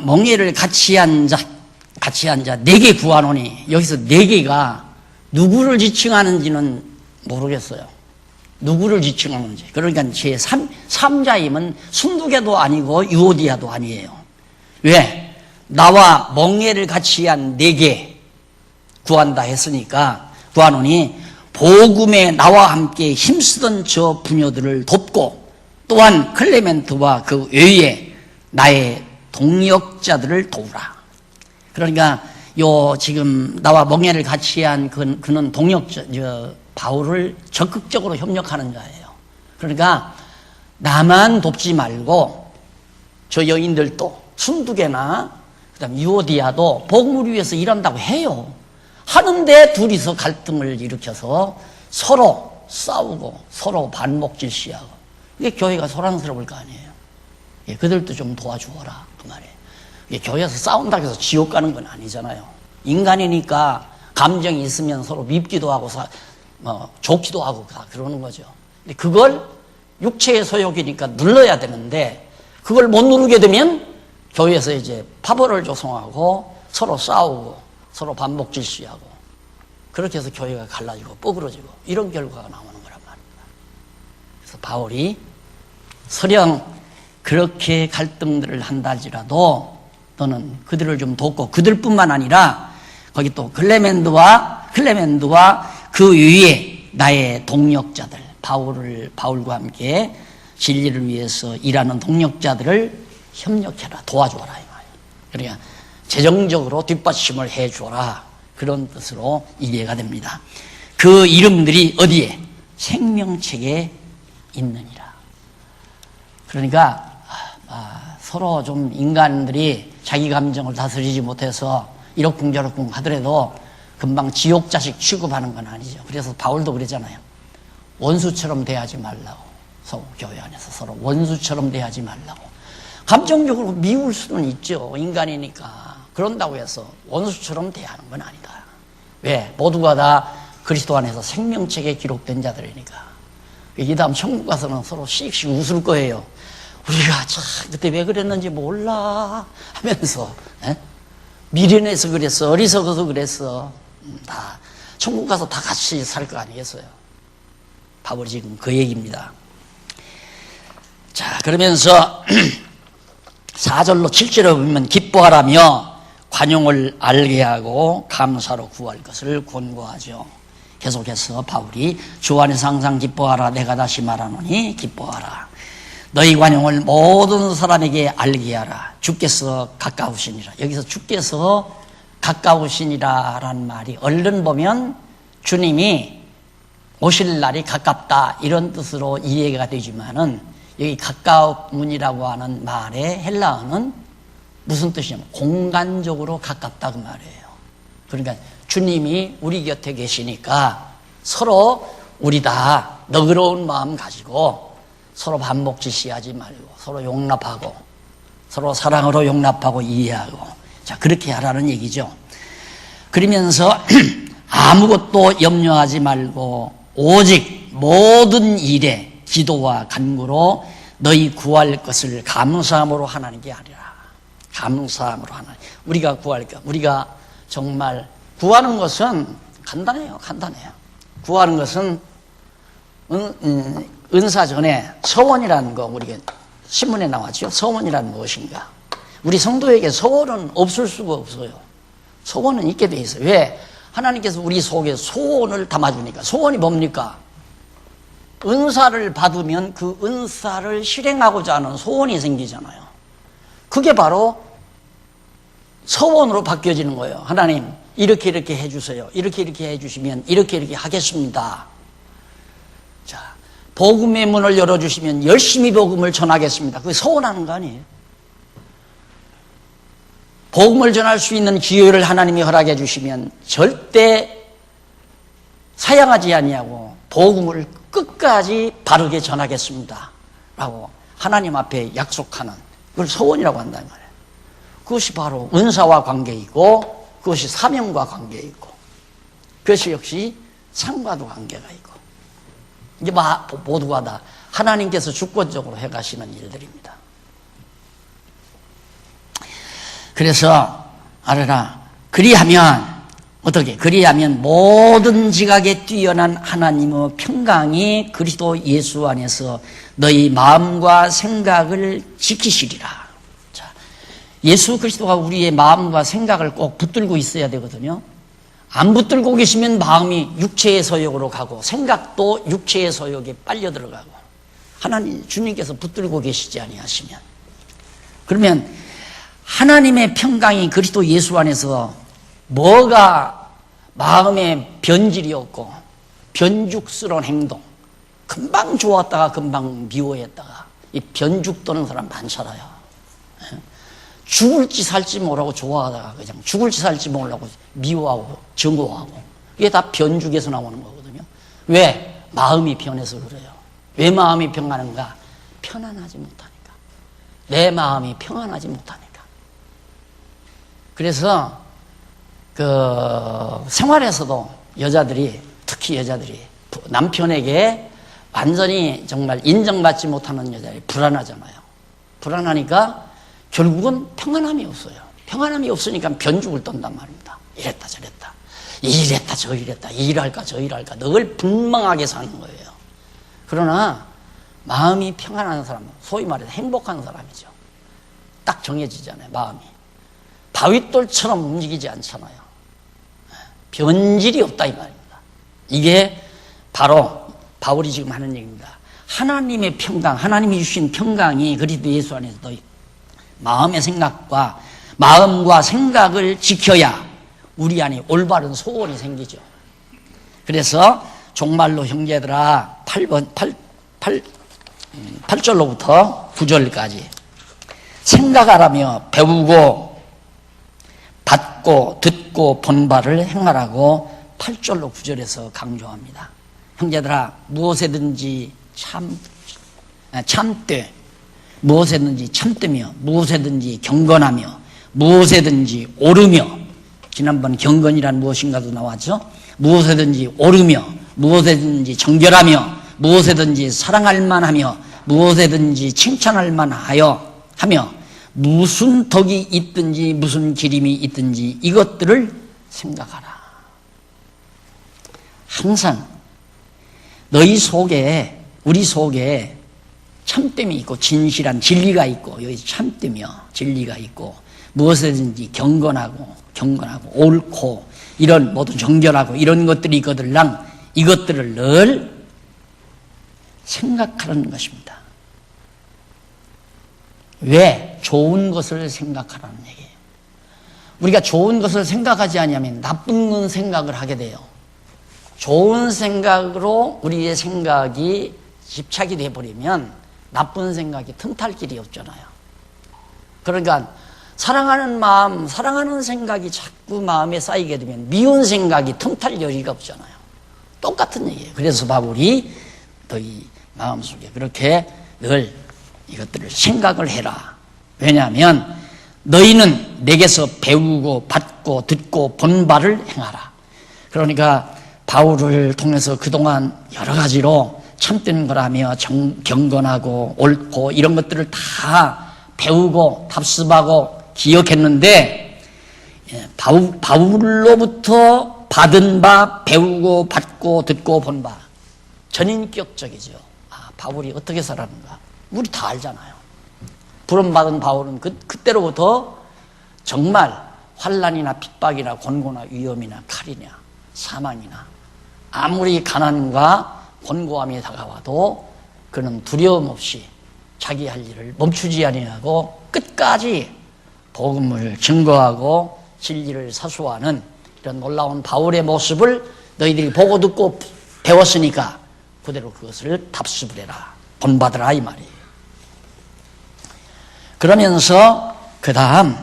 멍에를 같이 한 자 네게 구하노니, 여기서 네개가 누구를 지칭하는지는 모르겠어요. 누구를 지칭하는지. 그러니까 제 3자임은 순두개도 아니고 유오디아도 아니에요. 왜? 나와 멍에를 같이 한 네개 구한다 했으니까, 구하노니 복음에 나와 함께 힘쓰던 저 부녀들을 돕고, 또한 클레멘트와 그 외에 나의 동역자들을 도우라. 그러니까 지금 나와 멍에를 같이 한 그는 바울을 적극적으로 협력하는 자예요. 그러니까 나만 돕지 말고 저 여인들도, 순두개나 그다음 유오디아도 복음을 위해서 일한다고 해요. 하는데 둘이서 갈등을 일으켜서 서로 싸우고 서로 반목질시하고, 이게 교회가 소란스러울 거 아니에요. 그들도 좀 도와주어라, 그 말이에요. 교회에서 싸운다고 해서 지옥 가는 건 아니잖아요. 인간이니까 감정이 있으면 서로 밉기도 하고 좋기도 하고 그러는 거죠. 근데 그걸 육체의 소욕이니까 눌러야 되는데, 그걸 못 누르게 되면 교회에서 이제 파벌을 조성하고 서로 싸우고 서로 반목질시하고, 그렇게 해서 교회가 갈라지고 뻐그러지고 이런 결과가 나오는 거란 말입니다. 그래서 바울이 설령 그렇게 갈등들을 한다 할지라도 너는 그들을 좀 돕고, 그들뿐만 아니라 거기 또 클레멘드와 그 위에 나의 동역자들, 바울과 함께 진리를 위해서 일하는 동역자들을 협력해라, 도와줘라, 이 말이에요. 그러니까 재정적으로 뒷받침을 해줘라, 그런 뜻으로 이해가 됩니다. 그 이름들이 어디에? 생명책에 있느니라. 그러니까 서로 좀 인간들이 자기 감정을 다스리지 못해서 이러쿵저러쿵 하더라도 금방 지옥 자식 취급하는 건 아니죠. 그래서 바울도 그러잖아요. 원수처럼 대하지 말라고. 교회 안에서 서로 원수처럼 대하지 말라고. 감정적으로 미울 수는 있죠. 인간이니까. 그런다고 해서 원수처럼 대하는 건 아니다. 왜? 모두가 다 그리스도 안에서 생명책에 기록된 자들이니까. 이 다음 천국 가서는 서로 씩씩 웃을 거예요. 우리가 참 그때 왜 그랬는지 몰라 하면서, 미련해서 그랬어, 어리석어서 그랬어. 다 천국 가서 다 같이 살 거 아니겠어요? 바울이 지금 그 얘기입니다. 자, 그러면서 4절로 7절에 보면 기뻐하라며 관용을 알게 하고 감사로 구할 것을 권고하죠. 계속해서 바울이 주 안에서 항상 기뻐하라, 내가 다시 말하노니 기뻐하라. 너희 관용을 모든 사람에게 알게 하라. 주께서 가까우시니라. 여기서 주께서 가까우시니라라는 말이, 얼른 보면 주님이 오실 날이 가깝다 이런 뜻으로 이해가 되지만은 여기 가까움이라고 하는 말의 헬라어는 무슨 뜻이냐면 공간적으로 가깝다 그 말이에요. 그러니까 주님이 우리 곁에 계시니까 서로 우리 다 너그러운 마음 가지고 서로 반복지시하지 말고 서로 용납하고 서로 사랑으로 용납하고 이해하고 자 그렇게 하라는 얘기죠. 그러면서 아무것도 염려하지 말고 오직 모든 일에 기도와 간구로 너희 구할 것을 감사함으로 하나님께 하리라. 감사함으로 하나님. 우리가 구할 것, 우리가 정말 구하는 것은 간단해요. 구하는 것은 은사 전에 서원이라는 거 우리가 신문에 나왔죠. 서원이라는 무엇인가? 우리 성도에게 서원은 없을 수가 없어요. 소원은 있게 돼 있어요. 왜? 하나님께서 우리 속에 소원을 담아주니까. 소원이 뭡니까? 은사를 받으면 그 은사를 실행하고자 하는 소원이 생기잖아요. 그게 바로 서원으로 바뀌어지는 거예요. 하나님 이렇게 해주세요. 이렇게 해주시면 이렇게 하겠습니다. 자, 복음의 문을 열어주시면 열심히 복음을 전하겠습니다. 그게 서원하는 거 아니에요? 복음을 전할 수 있는 기회를 하나님이 허락해 주시면 절대 사양하지 아니하고 복음을 끝까지 바르게 전하겠습니다 라고 하나님 앞에 약속하는 그걸 서원이라고 한단 말이에요. 그것이 바로 은사와 관계이고 그것이 사명과 관계이고 그것이 역시 상과도 관계가 있고 이제 모두가 다 하나님께서 주권적으로 해가시는 일들입니다. 그래서 알아라. 그리하면 어떻게? 그리하면 모든 지각에 뛰어난 하나님의 평강이 그리스도 예수 안에서 너희 마음과 생각을 지키시리라. 자, 예수 그리스도가 우리의 마음과 생각을 꼭 붙들고 있어야 되거든요. 안 붙들고 계시면 마음이 육체의 서욕으로 가고 생각도 육체의 서욕에 빨려 들어가고 하나님 주님께서 붙들고 계시지 아니하시면 그러면 하나님의 평강이 그리스도 예수 안에서 뭐가 마음에 변질이 없고 변죽스러운 행동 금방 좋았다가 금방 미워했다가 이 변죽 도는 사람 많잖아요. 죽을지 살지 모르고 좋아하다가 그냥 죽을지 살지 모르고 미워하고 증오하고 이게 다 변죽에서 나오는 거거든요. 왜? 마음이 변해서 그래요. 왜 마음이 평안한가? 편안하지 못하니까. 내 마음이 평안하지 못하니까. 그래서 생활에서도 여자들이 특히 여자들이 남편에게 완전히 정말 인정받지 못하는 여자들이 불안하잖아요. 불안하니까 결국은 평안함이 없어요. 평안함이 없으니까 변죽을 떤단 말입니다. 이랬다 저랬다 이랬다 저이랬다 이랄까 저이랄까 늘 분망하게 사는 거예요. 그러나 마음이 평안한 사람은 소위 말해서 행복한 사람이죠. 딱 정해지잖아요. 마음이 바윗돌처럼 움직이지 않잖아요. 변질이 없다 이 말입니다. 이게 바로 바울이 지금 하는 얘기입니다. 하나님의 평강, 하나님이 주신 평강이 그리스도 예수 안에서 너희 마음의 생각과 마음과 생각을 지켜야 우리 안에 올바른 소원이 생기죠. 그래서 종말로 형제들아 8절로부터 9절까지 생각하라며 배우고 받고 듣고 본 바를 행하라고 8절로 9절에서 강조합니다. 형제들아 무엇에든지 참되 무엇에든지 참되며 무엇에든지 경건하며 무엇에든지 오르며 지난번 경건이란 무엇인가도 나왔죠. 무엇에든지 오르며 무엇에든지 정결하며 무엇에든지 사랑할 만하며 무엇에든지 칭찬할 만하여 하며 무슨 덕이 있든지 무슨 기림이 있든지 이것들을 생각하라. 항상 너희 속에 우리 속에 참됨이 있고 진실한 진리가 있고 여기 참되며 진리가 있고 무엇이든지 경건하고 옳고 이런 모든 정결하고 이런 것들이 있거들랑 이것들을 늘 생각하라는 것입니다. 왜? 좋은 것을 생각하라는 얘기예요. 우리가 좋은 것을 생각하지 않으면 나쁜 생각을 하게 돼요. 좋은 생각으로 우리의 생각이 집착이 돼버리면 나쁜 생각이 틈탈 길이 없잖아요. 그러니까 사랑하는 마음, 사랑하는 생각이 자꾸 마음에 쌓이게 되면 미운 생각이 틈탈 여지가 없잖아요. 똑같은 얘기예요. 그래서 바울이 너희 마음속에 그렇게 늘 이것들을 생각을 해라. 왜냐하면 너희는 내게서 배우고 받고 듣고 본 바를 행하라. 그러니까 바울을 통해서 그동안 여러 가지로 참된 거라며 경건하고 옳고 이런 것들을 다 배우고 답습하고 기억했는데, 바울로부터 받은 바, 배우고 받고 듣고 본 바, 전인격적이죠. 바울이 어떻게 살았는가 우리 다 알잖아요. 부름받은 바울은 그때로부터 정말 환난이나 핍박이나 곤고나 위험이나 칼이냐 사망이나 아무리 가난과 곤고함이 다가와도 그는 두려움 없이 자기 할 일을 멈추지 아니하고 끝까지 복음을 증거하고 진리를 사수하는 이런 놀라운 바울의 모습을 너희들이 보고 듣고 배웠으니까 그대로 그것을 답습을 해라. 본받으라 이 말이에요. 그러면서 그 다음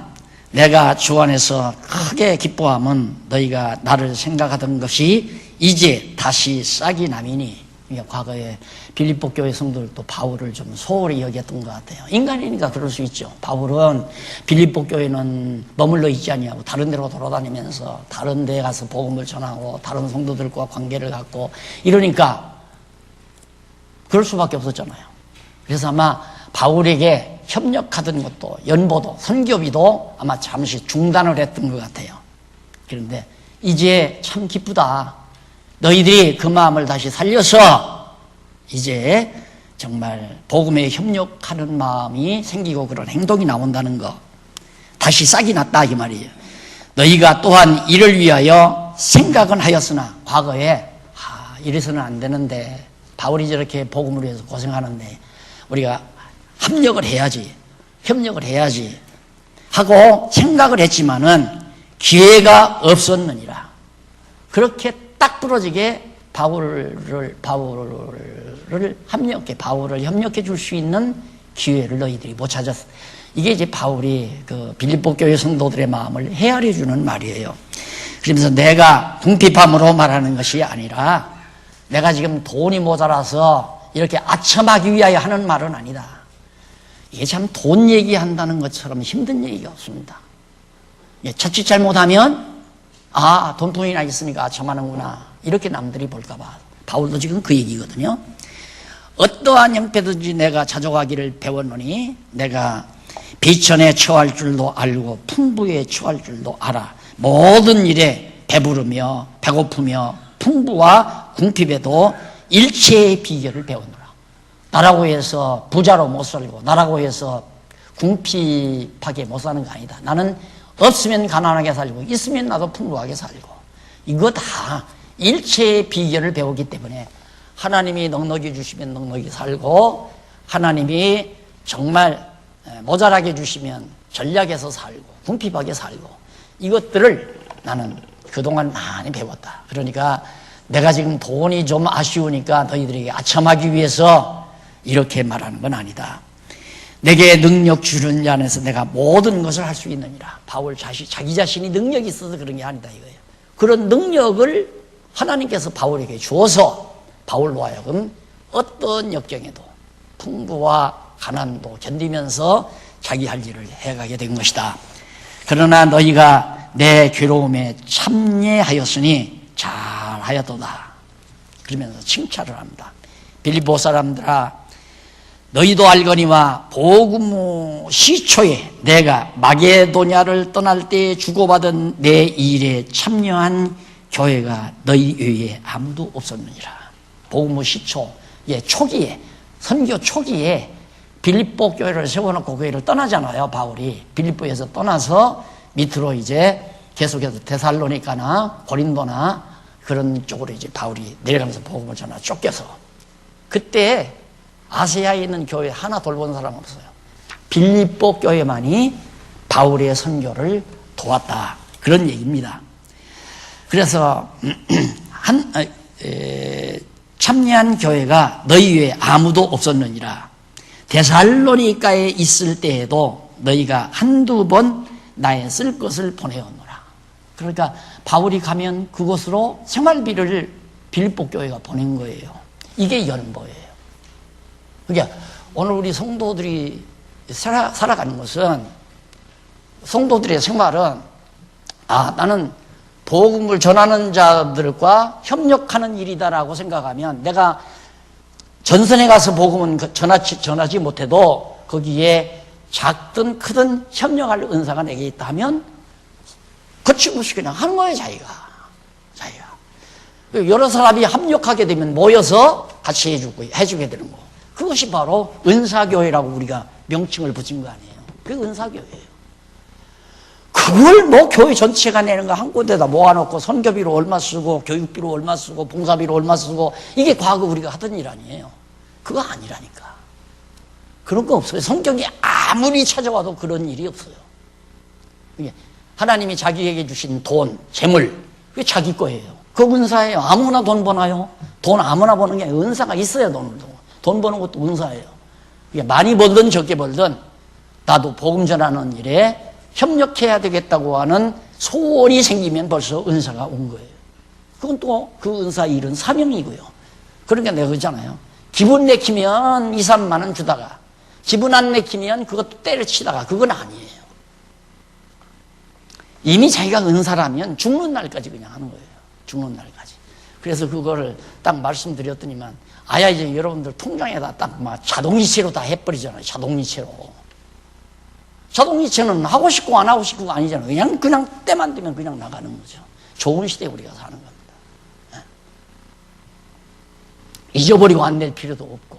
내가 주 안에서 크게 기뻐함은 너희가 나를 생각하던 것이 이제 다시 싹이 남이니. 과거에 빌립보 교회 성도들도 바울을 좀 소홀히 여겼던 것 같아요. 인간이니까 그럴 수 있죠. 바울은 빌립보 교회는 머물러 있지 아니하고 다른 데로 돌아다니면서 다른 데에 가서 복음을 전하고 다른 성도들과 관계를 갖고 이러니까 그럴 수밖에 없었잖아요. 그래서 아마 바울에게 협력하던 것도 연보도 선교비도 아마 잠시 중단을 했던 것 같아요. 그런데 이제 참 기쁘다. 너희들이 그 마음을 다시 살려서 이제 정말 복음에 협력하는 마음이 생기고 그런 행동이 나온다는 거. 다시 싹이 났다 이 말이에요. 너희가 또한 이를 위하여 생각은 하였으나 과거에 이래서는 안 되는데 바울이 저렇게 복음을 위해서 고생하는데 우리가 협력을 해야지 협력을 해야지 하고 생각을 했지만은 기회가 없었느니라. 그렇게 딱 부러지게 바울을 협력해 줄 수 있는 기회를 너희들이 못 찾았어. 이게 이제 바울이 그 빌립보 교회 성도들의 마음을 헤아려 주는 말이에요. 그러면서 내가 궁핍함으로 말하는 것이 아니라 내가 지금 돈이 모자라서 이렇게 아첨하기 위하여 하는 말은 아니다. 이게 참 돈 얘기한다는 것처럼 힘든 얘기가 없습니다. 자칫 잘못하면 돈뿐이나 있으니까 아첨하는구나 이렇게 남들이 볼까봐. 바울도 지금 그 얘기거든요. 어떠한 형편든지 내가 자족하기를 배웠노니 내가 비천에 처할 줄도 알고 풍부에 처할 줄도 알아. 모든 일에 배부르며 배고프며 풍부와 궁핍에도 일체의 비결을 배우노라. 나라고 해서 부자로 못 살고 나라고 해서 궁핍하게 못 사는 거 아니다. 나는 없으면 가난하게 살고 있으면 나도 풍부하게 살고 이거 다 일체의 비결을 배우기 때문에 하나님이 넉넉히 주시면 넉넉히 살고 하나님이 정말 모자라게 주시면 전략해서 살고 궁핍하게 살고 이것들을 나는 그동안 많이 배웠다. 그러니까 내가 지금 돈이 좀 아쉬우니까 너희들에게 아첨하기 위해서 이렇게 말하는 건 아니다. 내게 능력 주는 자 안에서 내가 모든 것을 할 수 있느니라. 바울 자기 자신이 능력이 있어서 그런 게 아니다 이거예요. 그런 능력을 하나님께서 바울에게 주어서 바울로 하여금 어떤 역경에도 풍부와 가난도 견디면서 자기 할 일을 해가게 된 것이다. 그러나 너희가 내 괴로움에 참여하였으니 잘하였도다. 그러면서 칭찬을 합니다. 빌립보 사람들아 너희도 알거니와 복음 시초에 내가 마게도냐를 떠날 때 주고받은 내 일에 참여한 교회가 너희 외에 아무도 없었느니라. 복음 시초, 초기에 선교 초기에 빌립보 교회를 세워놓고 교회를 떠나잖아요. 바울이 빌립보에서 떠나서 밑으로 이제 계속해서 데살로니가나 고린도나 그런 쪽으로 이제 바울이 내려가면서 복음을 전하 쫓겨서 그때 아시아에 있는 교회 하나 돌본 사람 없어요. 빌립보 교회만이 바울의 선교를 도왔다. 그런 얘기입니다. 그래서 참여한 교회가 너희 외에 아무도 없었느니라. 데살로니가에 있을 때에도 너희가 한두 번 나의 쓸 것을 보내었노라. 그러니까 바울이 가면 그곳으로 생활비를 빌립보 교회가 보낸 거예요. 이게 연보예요. 그러니까 오늘 우리 성도들이 살아가는 것은, 성도들의 생활은 나는 복음을 전하는 자들과 협력하는 일이다라고 생각하면, 내가 전선에 가서 복음은 전하지 못해도 거기에 작든 크든 협력할 은사가 내게 있다 하면 거침없이 그냥 하는 거예요. 자기가 여러 사람이 합력하게 되면 모여서 같이 해주게 되는 거. 그것이 바로 은사교회라고 우리가 명칭을 붙인 거 아니에요. 그게 은사교회예요. 그걸 뭐 교회 전체가 내는 거 한 곳에다 모아놓고 선교비로 얼마 쓰고 교육비로 얼마 쓰고 봉사비로 얼마 쓰고, 이게 과거 우리가 하던 일 아니에요. 그거 아니라니까. 그런 거 없어요. 성경이 아무리 찾아와도 그런 일이 없어요. 하나님이 자기에게 주신 돈, 재물, 그게 자기 거예요. 그 은사예요. 아무나 돈 버나요? 돈 아무나 버는 게 아니라 은사가 있어야 돈 버는 것도 은사예요. 많이 벌든 적게 벌든 나도 복음 전하는 일에 협력해야 되겠다고 하는 소원이 생기면 벌써 은사가 온 거예요. 그건 또 그 은사 일은 사명이고요. 그러니까 내가 그러잖아요. 기분 내키면 2, 3만 원 주다가 기분 안 내키면 그것도 때려치다가, 그건 아니에요. 이미 자기가 은사라면 죽는 날까지 그냥 하는 거예요. 죽는 날까지. 그래서 그거를 딱 말씀드렸더니만, 이제 여러분들 통장에다 딱 막 자동이체로 다 해버리잖아요. 자동이체는 하고 싶고 안 하고 싶고가 아니잖아요. 그냥 때만 되면 그냥 나가는 거죠. 좋은 시대에 우리가 사는 겁니다. 잊어버리고 안 낼 필요도 없고.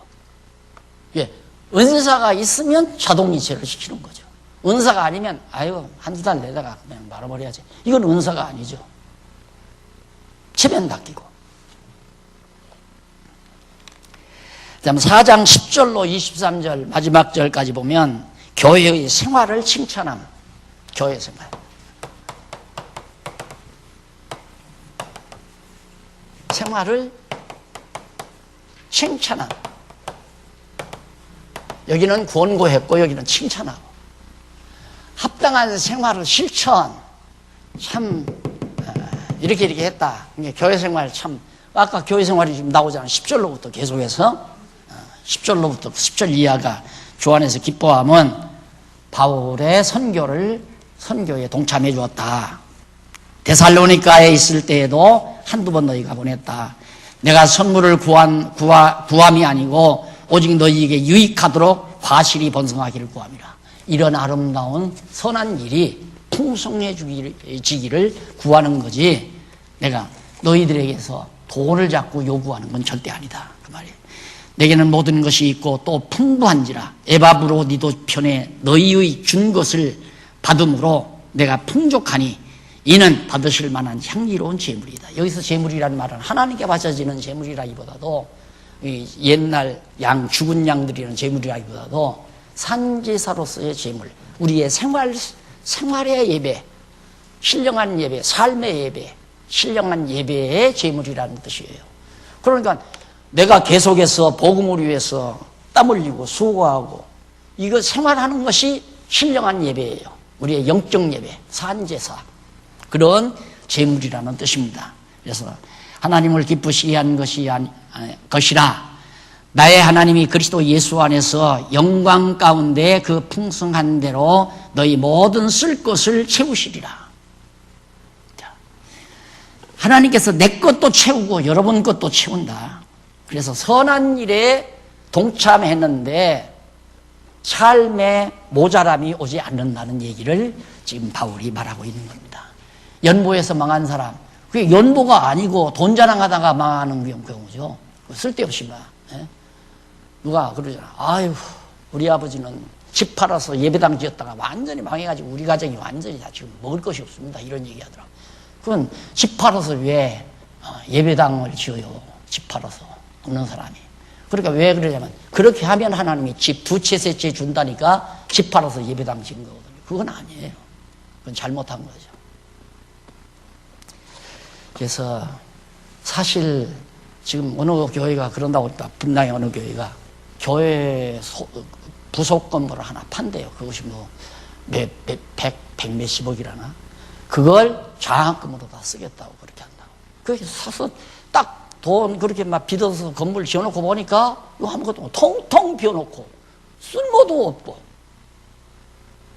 은사가 있으면 자동이체를 시키는 거죠. 은사가 아니면 한두 달 내다가 그냥 말아버려야지. 이건 은사가 아니죠. 체면 닦이고. 다음 4장 10절로 23절 마지막 절까지 보면 교회의 생활을 칭찬함. 교회 생활. 생활을 칭찬함. 여기는 권고했고 여기는 칭찬하고. 합당한 생활을 실천. 참 이렇게 했다. 교회 생활 참, 아까 교회 생활이 지금 나오잖아요. 10절로부터 계속해서 10절로부터 10절 이하가 주 안에서 기뻐함은 바울의 선교에 동참해 주었다. 데살로니가에 있을 때에도 한두 번 너희가 보냈다. 내가 선물을 구함이 아니고 오직 너희에게 유익하도록 과실이 번성하기를 구함이라. 이런 아름다운 선한 일이 풍성해지기를 구하는 거지, 내가 너희들에게서 돈을 자꾸 요구하는 건 절대 아니다. 그 말이에요. 내게는 모든 것이 있고 또 풍부한지라 에바브로니도 편에 너희의 준 것을 받음으로 내가 풍족하니 이는 받으실 만한 향기로운 재물이다. 여기서 재물이라는 말은 하나님께 바쳐지는 재물이라기보다도 옛날 죽은 양들이라는 재물이라기보다도 산제사로서의 재물, 우리의 생활의 예배, 신령한 예배, 삶의 예배, 신령한 예배의 재물이라는 뜻이에요. 그러니까 내가 계속해서 복음을 위해서 땀 흘리고 수고하고 이거 생활하는 것이 신령한 예배예요. 우리의 영적 예배, 산제사, 그런 재물이라는 뜻입니다. 그래서 하나님을 기쁘시게 한 것이라 나의 하나님이 그리스도 예수 안에서 영광 가운데 그 풍성한 대로 너희 모든 쓸 것을 채우시리라. 하나님께서 내 것도 채우고 여러분 것도 채운다. 그래서 선한 일에 동참했는데 삶에 모자람이 오지 않는다는 얘기를 지금 바울이 말하고 있는 겁니다. 연보에서 망한 사람, 그게 연보가 아니고 돈 자랑하다가 망하는 경우죠. 쓸데없이 막. 누가 그러잖아. 아유, 우리 아버지는 집 팔아서 예배당 지었다가 완전히 망해가지고 우리 가정이 완전히 다 지금 먹을 것이 없습니다. 이런 얘기 하더라고. 그건 집 팔아서 왜 예배당을 지어요? 집 팔아서 없는 사람이. 그러니까 왜 그러냐면 그렇게 하면 하나님이 집 두 채 세 채 준다니까 집 팔아서 예배당 지은 거거든요. 그건 아니에요. 그건 잘못한 거죠. 그래서 사실 지금 어느 교회가 그런다고 했다. 분당의 어느 교회가 교회 부속 건물을 하나 판대요. 그것이 뭐 백 몇십억이라나. 그걸 장학금으로 다 쓰겠다고 그렇게 한다고. 그렇게 사서 딱 돈 그렇게 막 빚어서 건물 지어놓고 보니까 이거 아무것도 없고 텅텅 비어놓고 쓸모도 없고.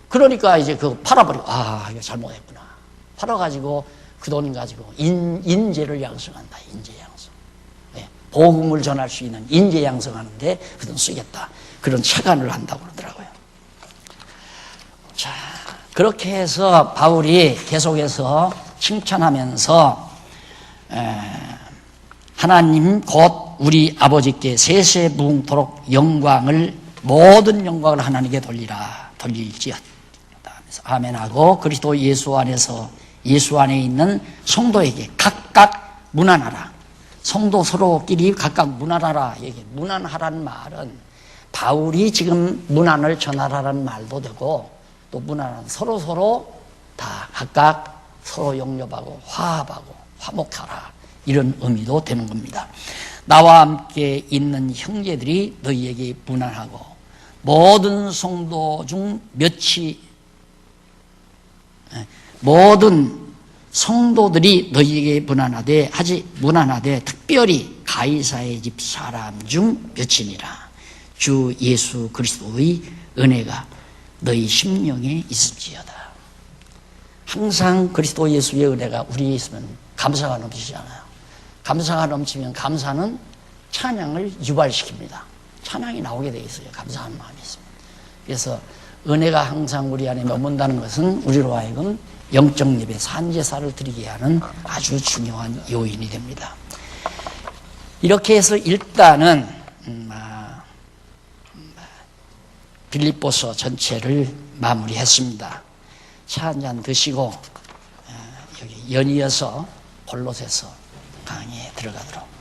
그러니까 이제 그거 팔아버리고 이거 잘못했구나. 팔아가지고 그 돈 가지고 인재를 양성한다. 인재 양성. 네. 복음을 전할 수 있는 인재 양성하는데 그 돈 쓰겠다. 그런 체간을 한다고 그러더라고요. 자, 그렇게 해서 바울이 계속해서 칭찬하면서 하나님 곧 우리 아버지께 세세무궁토록 모든 영광을 하나님께 돌릴지어다. 아멘하고 그리스도 예수 안에 있는 성도에게 각각 문안하라. 성도 서로끼리 각각 문안하라. 문안하라는 말은 바울이 지금 문안을 전하라는 말도 되고 또 문안은 서로 다 각각 서로 용납하고 화합하고 화목하라. 이런 의미도 되는 겁니다. 나와 함께 있는 형제들이 너희에게 문안하고 모든 성도 중 모든 성도들이 너희에게 문안하되 특별히 가이사의 집 사람 중 몇이니라. 주 예수 그리스도의 은혜가 너희 심령에 있을지어다. 항상 그리스도 예수의 은혜가 우리에 있으면 감사가 넘치잖아요. 감사가 넘치면 감사는 찬양을 유발시킵니다. 찬양이 나오게 돼 있어요. 감사하는 마음이 있습니다. 그래서 은혜가 항상 우리 안에 머문다는 것은 우리로 하여금 영적 예배, 산제사를 드리게 하는 아주 중요한 요인이 됩니다. 이렇게 해서 일단은 빌립보서 전체를 마무리했습니다. 차 한잔 드시고 여기 연이어서 골로새서 강의에 들어가도록